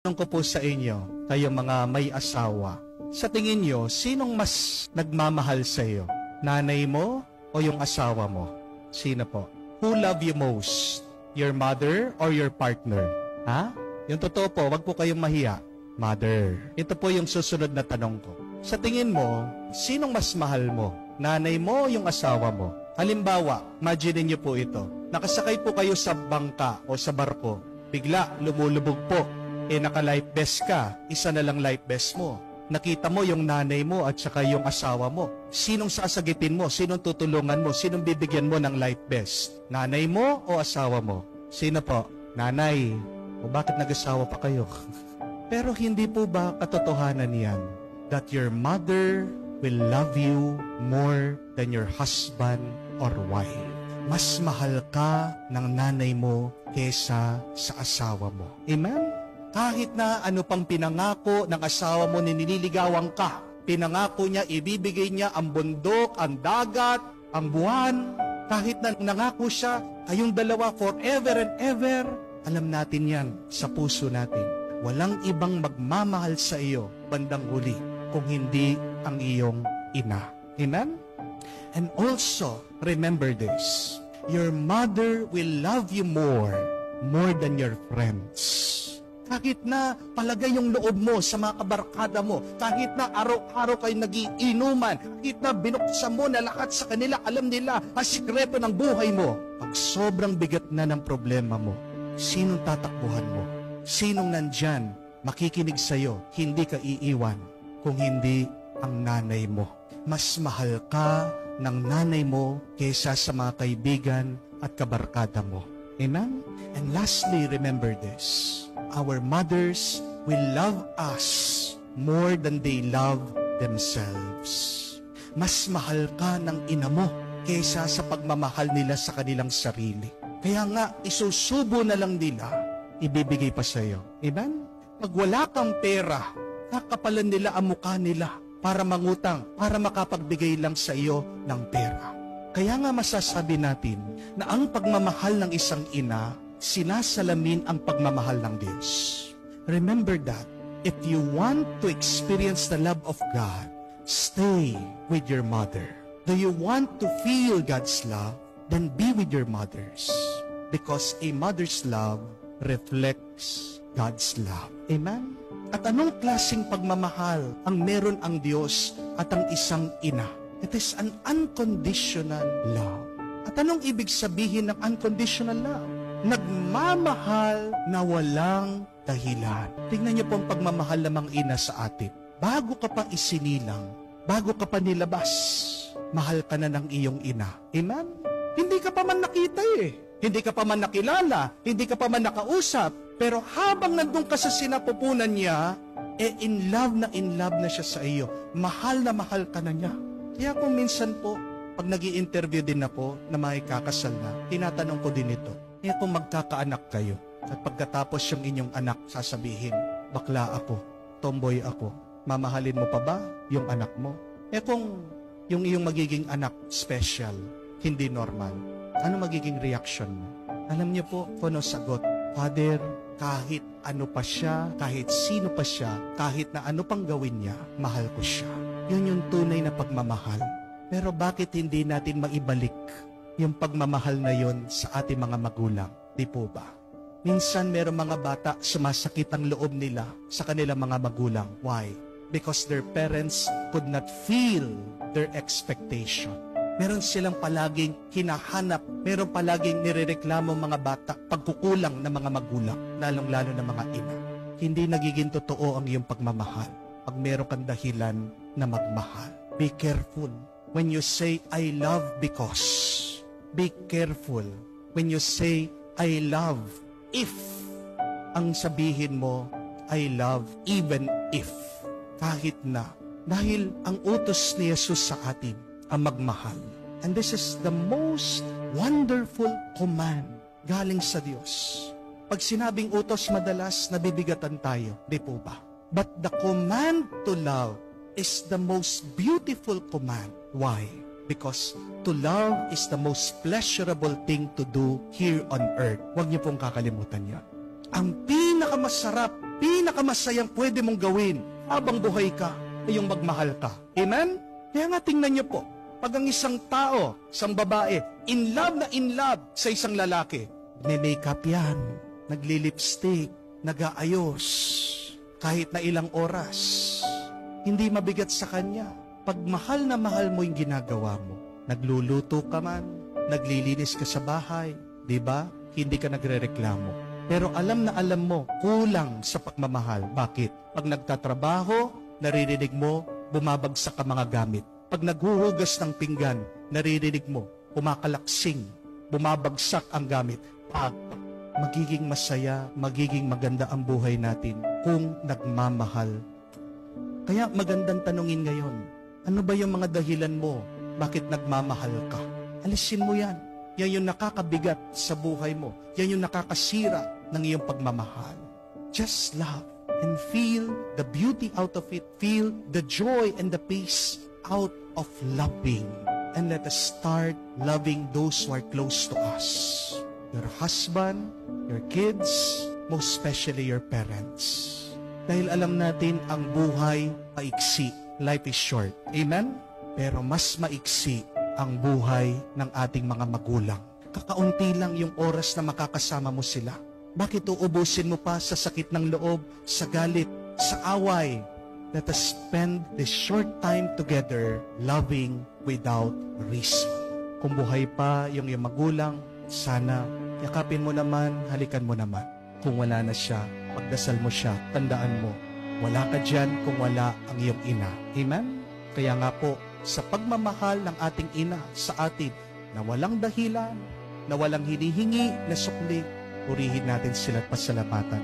Tanong ko po sa inyo, kayong mga may asawa, sa tingin nyo, sinong mas nagmamahal sa iyo? Nanay mo o yung asawa mo? Sino po? Who love you most? Your mother or your partner? Ha? Yung totoo po, wag po kayong mahiya. Mother. Ito po yung susunod na tanong ko. Sa tingin mo, sinong mas mahal mo? Nanay mo o yung asawa mo? Halimbawa, imagine niyo po ito. Nakasakay po kayo sa bangka o sa barko. Bigla, lumulubog po. Naka-life vest ka, isa na lang life vest mo. Nakita mo yung nanay mo at saka yung asawa mo. Sinong sasagitin mo? Sinong tutulungan mo? Sinong bibigyan mo ng life vest? Nanay mo o asawa mo? Sino po? Nanay. O bakit nag-asawa pa kayo? Pero hindi po ba katotohanan yan? That your mother will love you more than your husband or wife. Mas mahal ka ng nanay mo kesa sa asawa mo. Amen? Kahit na ano pang pinangako ng asawa mo ni nililigawan ka, pinangako niya, ibibigay niya ang bundok, ang dagat, ang buwan, kahit na nangako siya, kayong dalawa forever and ever, alam natin yan sa puso natin. Walang ibang magmamahal sa iyo bandang huli kung hindi ang iyong ina. Amen? And also, remember this, your mother will love you more than your friends. Kahit na palagay yung loob mo sa mga kabarkada mo, kahit na araw-araw kayo nagiinuman, kahit na binuksan mo na lahat sa kanila, alam nila ang sikreto ng buhay mo. Pag sobrang bigat na ng problema mo, sinong tatakbuhan mo? Sinong nandyan, makikinig sa'yo, hindi ka iiwan, kung hindi ang nanay mo. Mas mahal ka ng nanay mo kaysa sa mga kaibigan at kabarkada mo. Amen? And lastly, remember this. Our mothers will love us more than they love themselves. Mas mahal ka ng ina mo kaysa sa pagmamahal nila sa kanilang sarili. Kaya nga, isusubo na lang nila, ibibigay pa sa iyo. Amen? Pag wala kang pera, kakapalan nila ang mukha nila para mangutang, para makapagbigay lang sa iyo ng pera. Kaya nga masasabi natin na ang pagmamahal ng isang ina, sinasalamin ang pagmamahal ng Diyos. Remember that, if you want to experience the love of God, stay with your mother. Do you want to feel God's love? Then be with your mothers. Because a mother's love reflects God's love. Amen? At anong klaseng pagmamahal ang meron ang Diyos at ang isang ina? It is an unconditional love. At anong ibig sabihin ng unconditional love? Nagmamahal na walang dahilan. Tingnan niyo po ang pagmamahal ng mga ina sa atin. Bago ka pa isinilang, bago ka pa nilabas, mahal ka na ng iyong ina. Amen? Hindi ka pa man nakita Hindi ka pa man nakilala, hindi ka pa man nakausap, pero habang nandun ka sa sinapupunan niya, in love na siya sa iyo. Mahal na mahal ka na niya. Kaya kung minsan po, pag nag-i-interview din ako na may kakasal na, tinatanong ko din ito. Kaya kung magkakaanak kayo, at pagkatapos yung inyong anak sasabihin, bakla ako, tomboy ako, mamahalin mo pa ba yung anak mo? Kung yung iyong magiging anak special, hindi normal, ano magiging reaction mo? Alam niyo po, kung ano sagot? Father, kahit ano pa siya, kahit sino pa siya, kahit na ano pang gawin niya, mahal ko siya. Yun yung tunay na pagmamahal. Pero bakit hindi natin maibalik yung pagmamahal na yun sa ating mga magulang? Di po ba? Minsan meron mga bata, sumasakit ang loob nila sa kanilang mga magulang. Why? Because their parents could not feel their expectation. Meron silang palaging hinahanap, meron palaging nirereklamo mga bata, pagkukulang ng mga magulang, lalong-lalo ng mga ina. Hindi nagiging totoo ang iyong pagmamahal pag meron kang dahilan na magmahal. Be careful when you say, I love because. Be careful when you say, I love if. Ang sabihin mo, I love even if. Kahit na. Dahil ang utos ni Jesus sa atin, ang magmahal. And this is the most wonderful command galing sa Diyos. Pag sinabing utos, madalas nabibigatan tayo. Di po ba? But the command to love is the most beautiful command. Why? Because to love is the most pleasurable thing to do here on earth. Huwag niyo pong kakalimutan yan. Ang pinakamasarap pinakamasayang pwede mong gawin habang buhay ka ay yung magmahal ka. Amen? Kaya nga tingnan niyo po, pag ang isang tao, isang babae, in love sa isang lalaki, nag-makeup yan, nagli-lipstick, nag-aayos, kahit na ilang oras, hindi mabigat sa kanya. Pag mahal na mahal mo yung ginagawa mo, nagluluto ka man, naglilinis ka sa bahay, di ba? Hindi ka nagrereklamo. Pero alam na alam mo, kulang sa pagmamahal. Bakit? Pag nagtatrabaho, naririnig mo, bumabagsak ang mga gamit. Pag naghuhugas ng pinggan, naririnig mo, kumakalaksing, bumabagsak ang gamit. Pag magiging masaya, magiging maganda ang buhay natin kung nagmamahal. Kaya magandang tanungin ngayon, ano ba yung mga dahilan mo? Bakit nagmamahal ka? Alisin mo yan. Yan yung nakakabigat sa buhay mo. Yan yung nakakasira ng iyong pagmamahal. Just love and feel the beauty out of it. Feel the joy and the peace out of loving. And let us start loving those who are close to us. Your husband, your kids, most especially your parents. Dahil alam natin ang buhay maiksi. Life is short. Amen? Pero mas maiksi ang buhay ng ating mga magulang. Kakaunti lang yung oras na makakasama mo sila. Bakit uubusin mo pa sa sakit ng loob, sa galit, sa away? Let us spend this short time together loving without reason. Kung buhay pa yung iyong magulang, sana yakapin mo naman, halikan mo naman. Kung wala na siya, pagdasal mo siya, tandaan mo, wala ka dyan kung wala ang iyong ina. Amen? Kaya nga po, sa pagmamahal ng ating ina sa atin na walang dahilan, na walang hinihingi na sukli, purihin natin sila at pasalamatan.